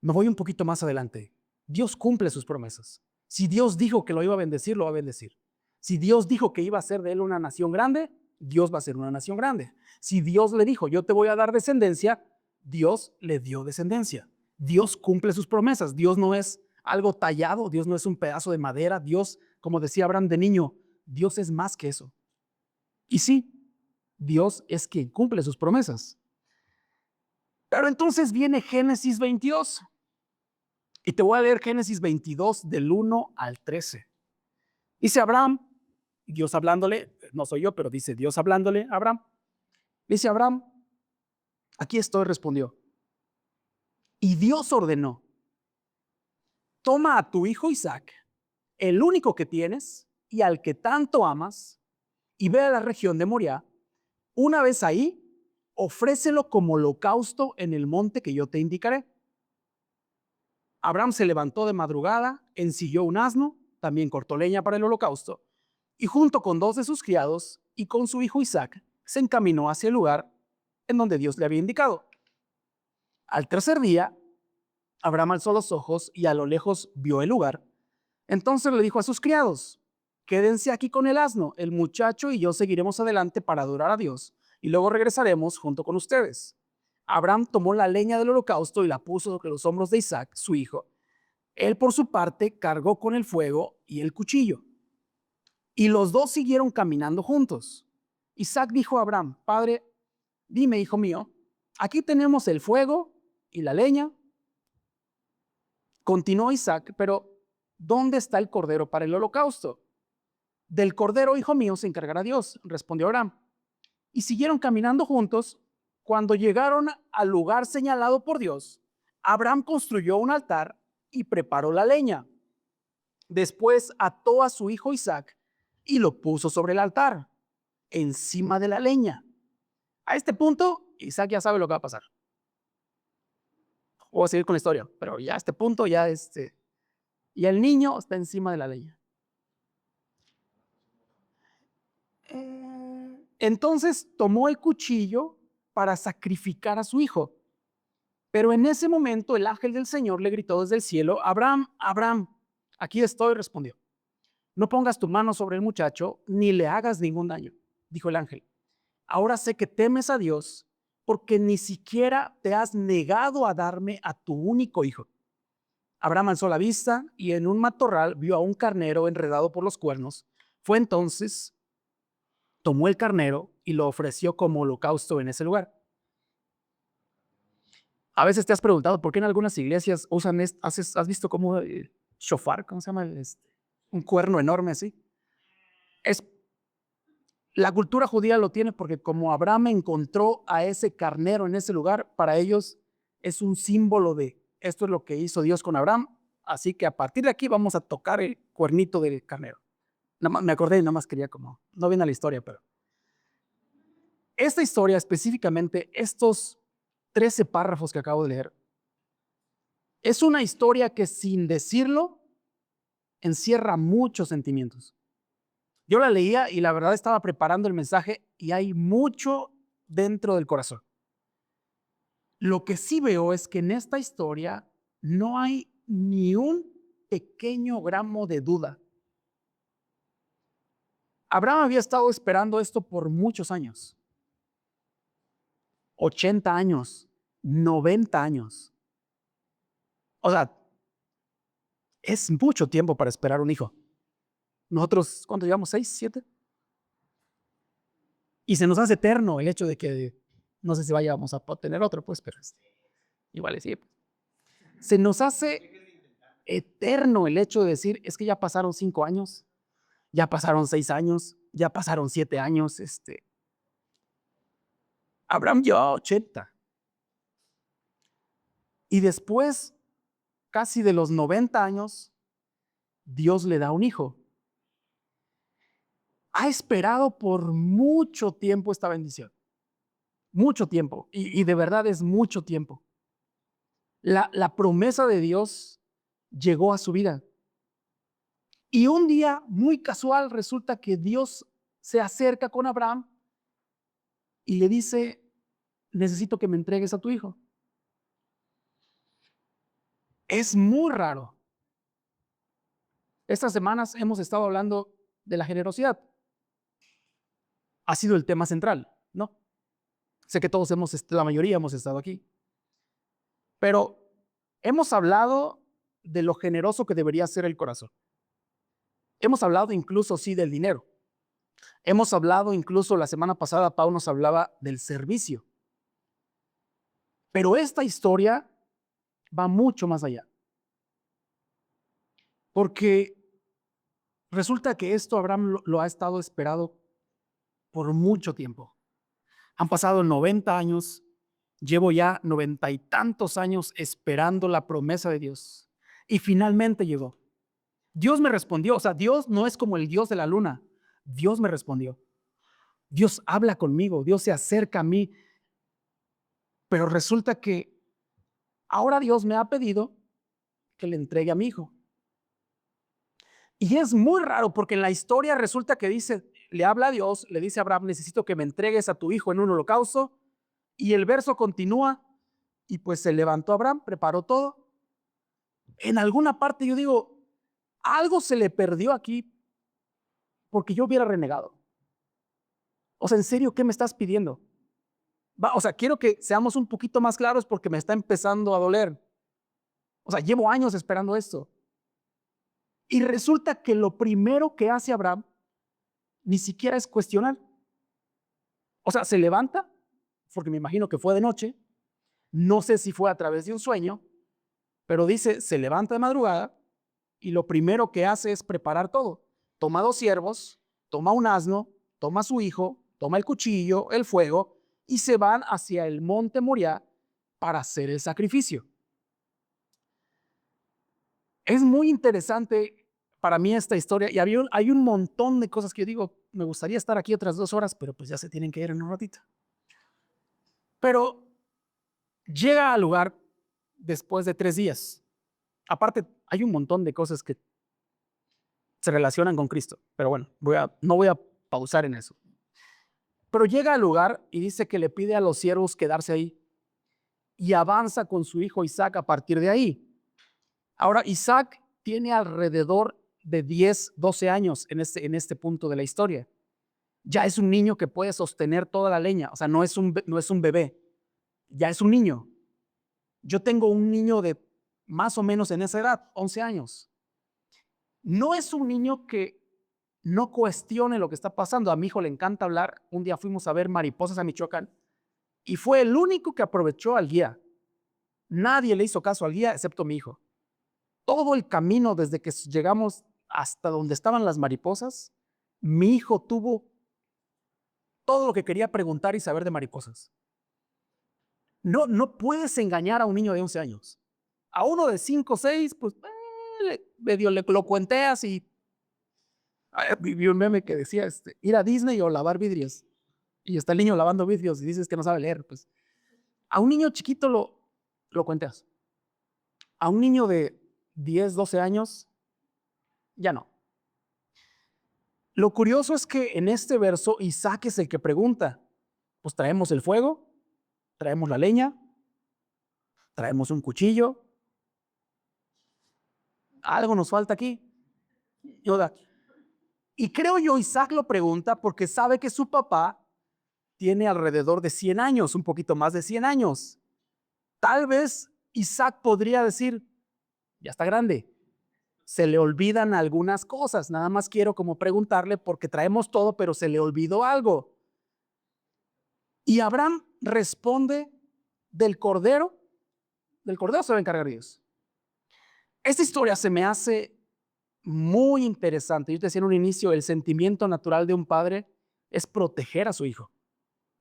Speaker 1: Me voy un poquito más adelante. Dios cumple sus promesas. Si Dios dijo que lo iba a bendecir, lo va a bendecir. Si Dios dijo que iba a hacer de él una nación grande, Dios va a ser una nación grande. Si Dios le dijo, yo te voy a dar descendencia, Dios le dio descendencia. Dios cumple sus promesas. Dios no es algo tallado, Dios no es un pedazo de madera. Dios, como decía Abraham de niño, Dios es más que eso. Y sí, Dios es quien cumple sus promesas. Pero entonces viene Génesis 22. Y te voy a leer Génesis 22 del 1 al 13. Dice Abraham, Dios hablándole, no soy yo, pero dice Dios hablándole a Abraham. Dice Abraham, aquí estoy, respondió. Y Dios ordenó, toma a tu hijo Isaac, el único que tienes y al que tanto amas, y ve a la región de Moriah. Una vez ahí, ofrécelo como holocausto en el monte que yo te indicaré. Abraham se levantó de madrugada, ensilló un asno, también cortó leña para el holocausto, y junto con 2 de sus criados y con su hijo Isaac, se encaminó hacia el lugar en donde Dios le había indicado. Al tercer día, Abraham alzó los ojos y a lo lejos vio el lugar. Entonces le dijo a sus criados, quédense aquí con el asno, el muchacho y yo seguiremos adelante para adorar a Dios, y luego regresaremos junto con ustedes. Abraham tomó la leña del holocausto y la puso sobre los hombros de Isaac, su hijo. Él por su parte cargó con el fuego y el cuchillo. Y los dos siguieron caminando juntos. Isaac dijo a Abraham, Padre, dime, hijo mío, aquí tenemos el fuego y la leña. Continuó Isaac, pero ¿dónde está el cordero para el holocausto? Del cordero, hijo mío, se encargará Dios, respondió Abraham. Y siguieron caminando juntos. Cuando llegaron al lugar señalado por Dios, Abraham construyó un altar y preparó la leña. Después ató a su hijo Isaac y lo puso sobre el altar, encima de la leña. A este punto, Isaac ya sabe lo que va a pasar. Voy a seguir con la historia, pero ya a este punto, y el niño está encima de la leña. Entonces tomó el cuchillo para sacrificar a su hijo. Pero en ese momento el ángel del Señor le gritó desde el cielo: Abraham, Abraham, aquí estoy, respondió. No pongas tu mano sobre el muchacho, ni le hagas ningún daño, dijo el ángel. Ahora sé que temes a Dios, porque ni siquiera te has negado a darme a tu único hijo. Abraham alzó la vista y en un matorral vio a un carnero enredado por los cuernos. Fue entonces, tomó el carnero y lo ofreció como holocausto en ese lugar. A veces te has preguntado por qué en algunas iglesias usan has visto como shofar, ¿cómo se llama? Un cuerno enorme así. Es La cultura judía lo tiene porque como Abraham encontró a ese carnero en ese lugar, para ellos es un símbolo de esto es lo que hizo Dios con Abraham, así que a partir de aquí vamos a tocar el cuernito del carnero. Nada más, me acordé y nada más quería no viene la historia, pero esta historia específicamente, estos 13 párrafos que acabo de leer, es una historia que sin decirlo encierra muchos sentimientos. Yo la leía y la verdad estaba preparando el mensaje y hay mucho dentro del corazón. Lo que sí veo es que en esta historia no hay ni un pequeño gramo de duda. Abraham había estado esperando esto por muchos años. 80 años, 90 años. O sea, es mucho tiempo para esperar un hijo. Nosotros, ¿cuánto llevamos? ¿6, 7? Y se nos hace eterno el hecho de que, no sé si vayamos a tener otro, pues, pero igual sí. Se nos hace eterno el hecho de decir, es que ya pasaron 5 años, ya pasaron 6 años, ya pasaron 7 años. Abraham llevaba 80. Y después, casi de los 90 años, Dios le da un hijo. Ha esperado por mucho tiempo esta bendición. Mucho tiempo. Y de verdad es mucho tiempo. La promesa de Dios llegó a su vida. Y un día muy casual resulta que Dios se acerca con Abraham y le dice: necesito que me entregues a tu hijo. Es muy raro. Estas semanas hemos estado hablando de la generosidad. Ha sido el tema central, ¿no? Sé que todos la mayoría hemos estado aquí. Pero hemos hablado de lo generoso que debería ser el corazón. Hemos hablado incluso, sí, del dinero. Hemos hablado incluso, la semana pasada, Pau nos hablaba del servicio. Pero esta historia va mucho más allá. Porque resulta que esto Abraham lo ha estado esperado por mucho tiempo. Han pasado 90 años, llevo ya 90 y tantos años esperando la promesa de Dios. Y finalmente llegó. Dios me respondió. O sea, Dios no es como el Dios de la luna. Dios me respondió. Dios habla conmigo, Dios se acerca a mí. Pero resulta que ahora Dios me ha pedido que le entregue a mi hijo. Y es muy raro porque en la historia resulta que le habla a Dios, le dice a Abraham: necesito que me entregues a tu hijo en un holocausto. Y el verso continúa, y pues se levantó Abraham, preparó todo. En alguna parte yo digo, algo se le perdió aquí porque yo hubiera renegado. O sea, en serio, ¿qué me estás pidiendo? O sea, quiero que seamos un poquito más claros porque me está empezando a doler. O sea, llevo años esperando esto. Y resulta que lo primero que hace Abraham ni siquiera es cuestionar. O sea, se levanta, porque me imagino que fue de noche, no sé si fue a través de un sueño, pero dice, se levanta de madrugada y lo primero que hace es preparar todo. Toma 2 siervos, toma un asno, toma a su hijo, toma el cuchillo, el fuego, y se van hacia el monte Moriah para hacer el sacrificio. Es muy interesante para mí esta historia, y hay un montón de cosas que yo digo, me gustaría estar aquí otras 2 horas, pero pues ya se tienen que ir en un ratito. Pero llega al lugar después de 3 días. Aparte, hay un montón de cosas que se relacionan con Cristo, pero bueno, no voy a pausar en eso. Pero llega al lugar y dice que le pide a los siervos quedarse ahí. y avanza con su hijo Isaac a partir de ahí. Ahora, Isaac tiene alrededor de 10, 12 años en este punto de la historia. Ya es un niño que puede sostener toda la leña, o sea, no es un bebé, ya es un niño. Yo tengo un niño de más o menos en esa edad, 11 años. No es un niño que no cuestione lo que está pasando. A mi hijo le encanta hablar. Un día fuimos a ver mariposas a Michoacán y fue el único que aprovechó al guía. Nadie le hizo caso al guía excepto mi hijo. Todo el camino desde que llegamos hasta donde estaban las mariposas, mi hijo tuvo todo lo que quería preguntar y saber de mariposas. No puedes engañar a un niño de 11 años. A uno de 5 o 6, pues medio le lo cuenteas y vi un meme que decía ir a Disney o lavar vidrios. Y está el niño lavando vidrios y dices que no sabe leer. Pues a un niño chiquito lo cuenteas. A un niño de 10, 12 años, ya no. Lo curioso es que en este verso Isaac es el que pregunta, pues traemos el fuego, traemos la leña, traemos un cuchillo, algo nos falta aquí. Y creo yo Isaac lo pregunta porque sabe que su papá tiene alrededor de 100 años, un poquito más de 100 años. Tal vez Isaac podría decir, ya está grande, se le olvidan algunas cosas, nada más quiero como preguntarle porque traemos todo, pero se le olvidó algo. Y Abraham responde del cordero se va a encargar Dios. Esta historia se me hace muy interesante. Yo te decía en un inicio, el sentimiento natural de un padre es proteger a su hijo,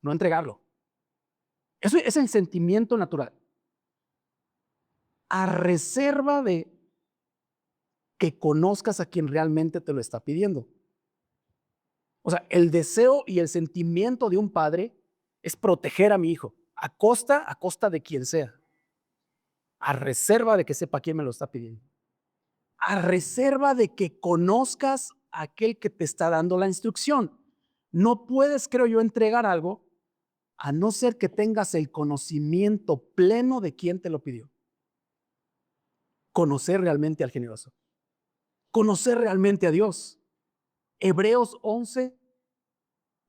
Speaker 1: no entregarlo. Eso es el sentimiento natural. A reserva de que conozcas a quien realmente te lo está pidiendo. O sea, el deseo y el sentimiento de un padre es proteger a mi hijo, a costa de quien sea, a reserva de que sepa quién me lo está pidiendo, a reserva de que conozcas a aquel que te está dando la instrucción. No puedes, creo yo, entregar algo a no ser que tengas el conocimiento pleno de quién te lo pidió. Conocer realmente al generoso, conocer realmente a Dios. Hebreos 11,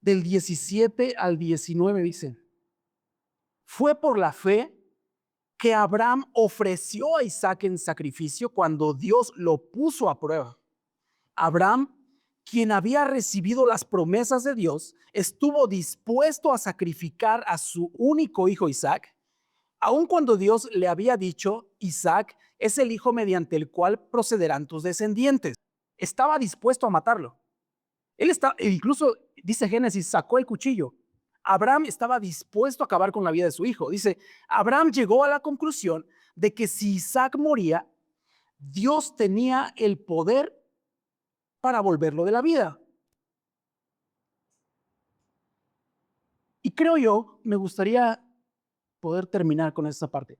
Speaker 1: del 17 al 19 dice, fue por la fe que Abraham ofreció a Isaac en sacrificio cuando Dios lo puso a prueba. Abraham, quien había recibido las promesas de Dios, estuvo dispuesto a sacrificar a su único hijo Isaac, aun cuando Dios le había dicho, Isaac es el hijo mediante el cual procederán tus descendientes. Estaba dispuesto a matarlo. Él está, incluso dice Génesis, sacó el cuchillo. Abraham estaba dispuesto a acabar con la vida de su hijo. Dice, Abraham llegó a la conclusión de que si Isaac moría, Dios tenía el poder para volverlo de la vida. Y creo yo, me gustaría poder terminar con esta parte.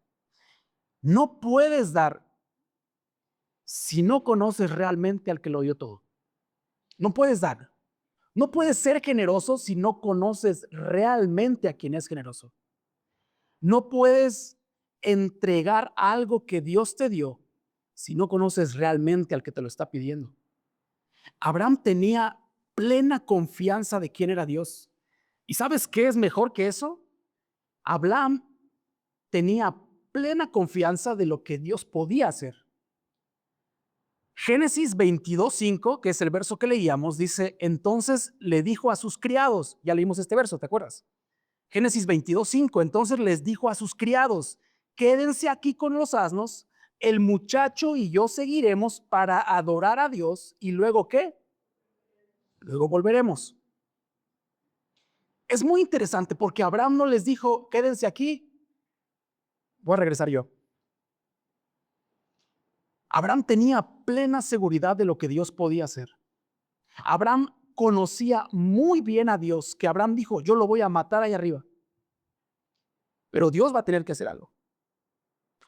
Speaker 1: No puedes dar si no conoces realmente al que lo dio todo. No puedes dar. No puedes ser generoso si no conoces realmente a quien es generoso. No puedes entregar algo que Dios te dio si no conoces realmente al que te lo está pidiendo. Abraham tenía plena confianza de quién era Dios. ¿Y sabes qué es mejor que eso? Abraham tenía plena confianza de lo que Dios podía hacer. Génesis 22:5, que es el verso que leíamos, dice, entonces le dijo a sus criados, ya leímos este verso, ¿te acuerdas? Génesis 22:5, entonces les dijo a sus criados, quédense aquí con los asnos, el muchacho y yo seguiremos para adorar a Dios y luego ¿qué? Luego volveremos. Es muy interesante porque Abraham no les dijo, quédense aquí, voy a regresar yo. Abraham tenía plena seguridad de lo que Dios podía hacer. Abraham conocía muy bien a Dios, que Abraham dijo, yo lo voy a matar ahí arriba. Pero Dios va a tener que hacer algo.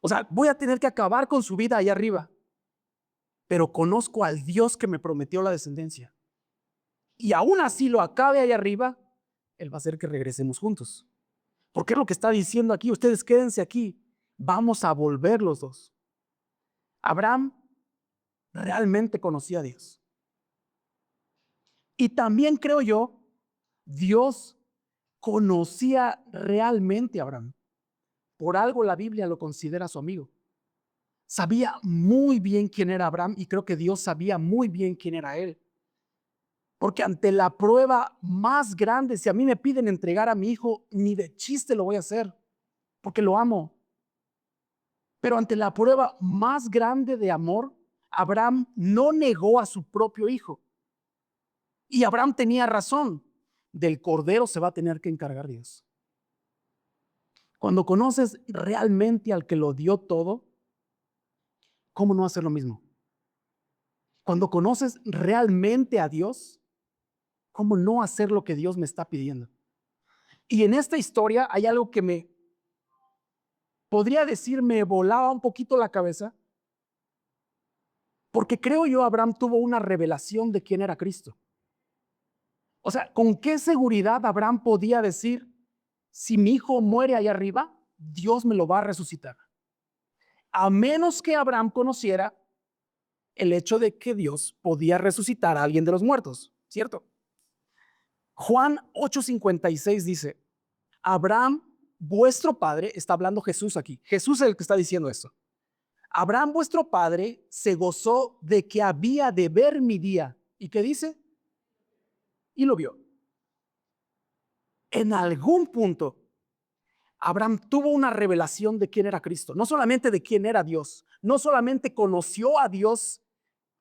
Speaker 1: O sea, voy a tener que acabar con su vida ahí arriba. Pero conozco al Dios que me prometió la descendencia. Y aún así lo acabe ahí arriba, Él va a hacer que regresemos juntos. Porque es lo que está diciendo aquí. Ustedes quédense aquí. Vamos a volver los dos. Abraham realmente conocía a Dios. Y también creo yo, Dios conocía realmente a Abraham. Por algo la Biblia lo considera su amigo. Sabía muy bien quién era Abraham y creo que Dios sabía muy bien quién era él. Porque ante la prueba más grande, si a mí me piden entregar a mi hijo, ni de chiste lo voy a hacer, porque lo amo. Pero ante la prueba más grande de amor, Abraham no negó a su propio hijo. Y Abraham tenía razón. Del cordero se va a tener que encargar Dios. Cuando conoces realmente al que lo dio todo, ¿cómo no hacer lo mismo? Cuando conoces realmente a Dios, ¿cómo no hacer lo que Dios me está pidiendo? Y en esta historia hay algo que podría decir, me volaba un poquito la cabeza, porque creo yo Abraham tuvo una revelación de quién era Cristo. O sea, ¿con qué seguridad Abraham podía decir, si mi hijo muere allá arriba, Dios me lo va a resucitar? A menos que Abraham conociera el hecho de que Dios podía resucitar a alguien de los muertos, ¿cierto? Juan 8:56 dice, Abraham, vuestro padre, está hablando Jesús aquí. Jesús es el que está diciendo esto. Abraham, vuestro padre, se gozó de que había de ver mi día. ¿Y qué dice? Y lo vio. En algún punto, Abraham tuvo una revelación de quién era Cristo, no solamente de quién era Dios, no solamente conoció a Dios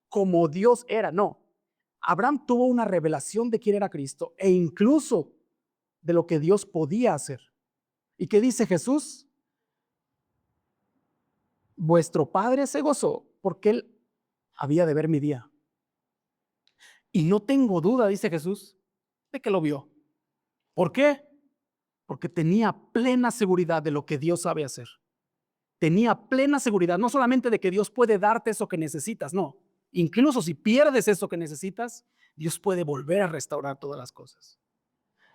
Speaker 1: como Dios era, no. Abraham tuvo una revelación de quién era Cristo e incluso de lo que Dios podía hacer. ¿Y qué dice Jesús? Vuestro padre se gozó porque él había de ver mi día. Y no tengo duda, dice Jesús, de que lo vio. ¿Por qué? Porque tenía plena seguridad de lo que Dios sabe hacer. Tenía plena seguridad, no solamente de que Dios puede darte eso que necesitas, no. Incluso si pierdes eso que necesitas, Dios puede volver a restaurar todas las cosas.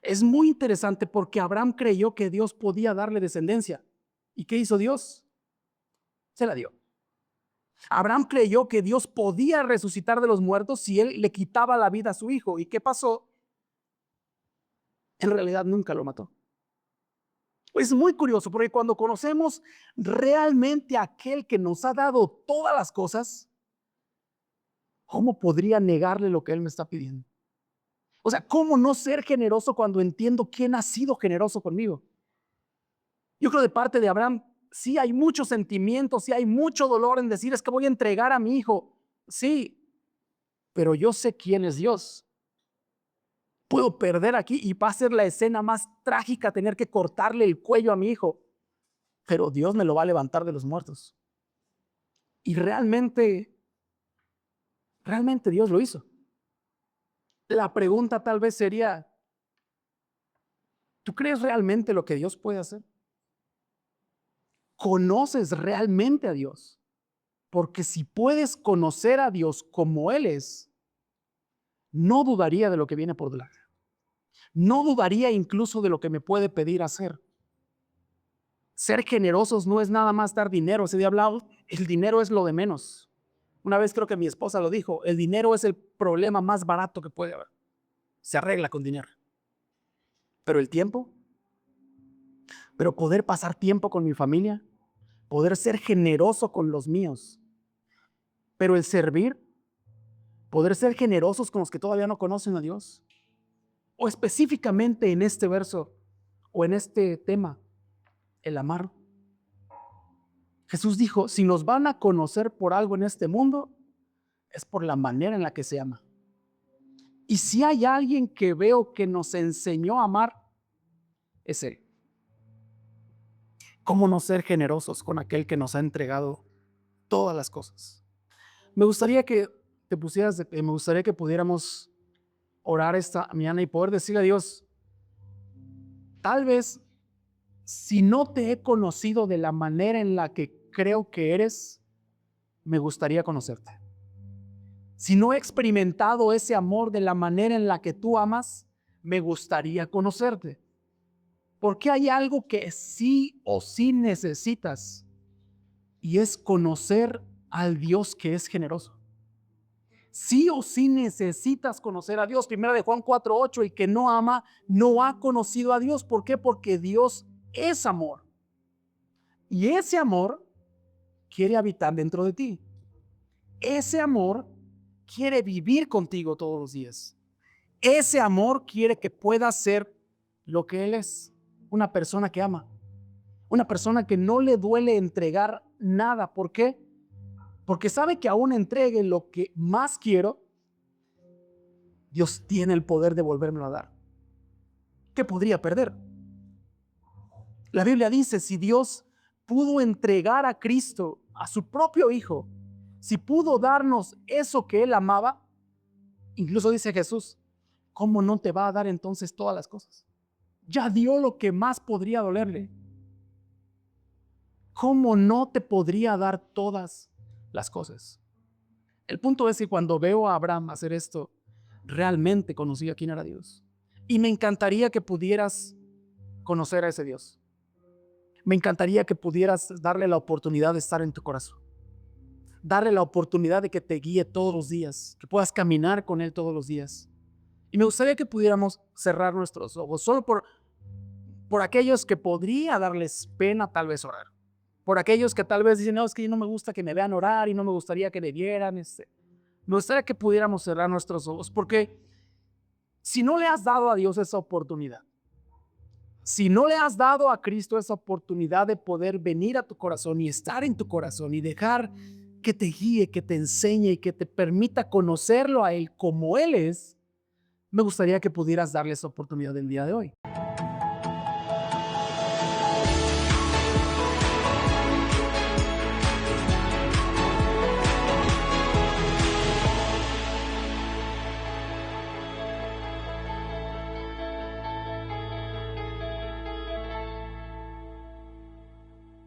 Speaker 1: Es muy interesante porque Abraham creyó que Dios podía darle descendencia. ¿Y qué hizo Dios? Se la dio. Abraham creyó que Dios podía resucitar de los muertos si él le quitaba la vida a su hijo. ¿Y qué pasó? En realidad nunca lo mató. Es muy curioso porque cuando conocemos realmente a aquel que nos ha dado todas las cosas, ¿cómo podría negarle lo que él me está pidiendo? O sea, ¿cómo no ser generoso cuando entiendo quién ha sido generoso conmigo? Yo creo de parte de Abraham, sí hay muchos sentimientos, sí hay mucho dolor en decir, es que voy a entregar a mi hijo. Sí, pero yo sé quién es Dios. Puedo perder aquí y va a ser la escena más trágica tener que cortarle el cuello a mi hijo, pero Dios me lo va a levantar de los muertos. Y realmente Dios lo hizo. La pregunta tal vez sería, ¿tú crees realmente lo que Dios puede hacer? ¿Conoces realmente a Dios? Porque si puedes conocer a Dios como Él es, no dudaría de lo que viene por delante. No dudaría incluso de lo que me puede pedir hacer. Ser generosos no es nada más dar dinero. Ese día hablado, el dinero es lo de menos. Una vez creo que mi esposa lo dijo, el dinero es el problema más barato que puede haber. Se arregla con dinero. Pero el tiempo, pero poder pasar tiempo con mi familia, poder ser generoso con los míos, pero el servir, poder ser generosos con los que todavía no conocen a Dios, o específicamente en este verso o en este tema, el amar. Jesús dijo, si nos van a conocer por algo en este mundo, es por la manera en la que se ama. Y si hay alguien que veo que nos enseñó a amar, es Él. ¿Cómo no ser generosos con aquel que nos ha entregado todas las cosas? Me gustaría que te pusieras de pie, me gustaría que pudiéramos orar esta mañana y poder decirle a Dios, tal vez si no te he conocido de la manera en la que creo que eres, me gustaría conocerte. Si no he experimentado ese amor de la manera en la que tú amas, me gustaría conocerte. Porque hay algo que sí o sí necesitas, y es conocer al Dios que es generoso. Sí o sí necesitas conocer a Dios. Primera de Juan 4:8, el que no ama no ha conocido a Dios. ¿Por qué? Porque Dios es amor. Y ese amor quiere habitar dentro de ti. Ese amor quiere vivir contigo todos los días. Ese amor quiere que puedas ser lo que Él es, una persona que ama, una persona que no le duele entregar nada. ¿Por qué? Porque sabe que aún entregue lo que más quiero, Dios tiene el poder de volvérmelo a dar. ¿Qué podría perder? La Biblia dice, si Dios pudo entregar a Cristo, a su propio Hijo, si pudo darnos eso que Él amaba, incluso dice Jesús, ¿cómo no te va a dar entonces todas las cosas? Ya dio lo que más podría dolerle. ¿Cómo no te podría dar todas las cosas? El punto es que cuando veo a Abraham hacer esto, realmente conocí a quién era Dios. Y me encantaría que pudieras conocer a ese Dios. Me encantaría que pudieras darle la oportunidad de estar en tu corazón. Darle la oportunidad de que te guíe todos los días, que puedas caminar con Él todos los días. Y me gustaría que pudiéramos cerrar nuestros ojos, solo por aquellos que podría darles pena tal vez orar. Por aquellos que tal vez dicen, no, es que no me gusta que me vean orar y no me gustaría que me vieran. Me gustaría que pudiéramos cerrar nuestros ojos, porque si no le has dado a Dios esa oportunidad, si no le has dado a Cristo esa oportunidad de poder venir a tu corazón y estar en tu corazón y dejar que te guíe, que te enseñe y que te permita conocerlo a Él como Él es, me gustaría que pudieras darle esa oportunidad el día de hoy.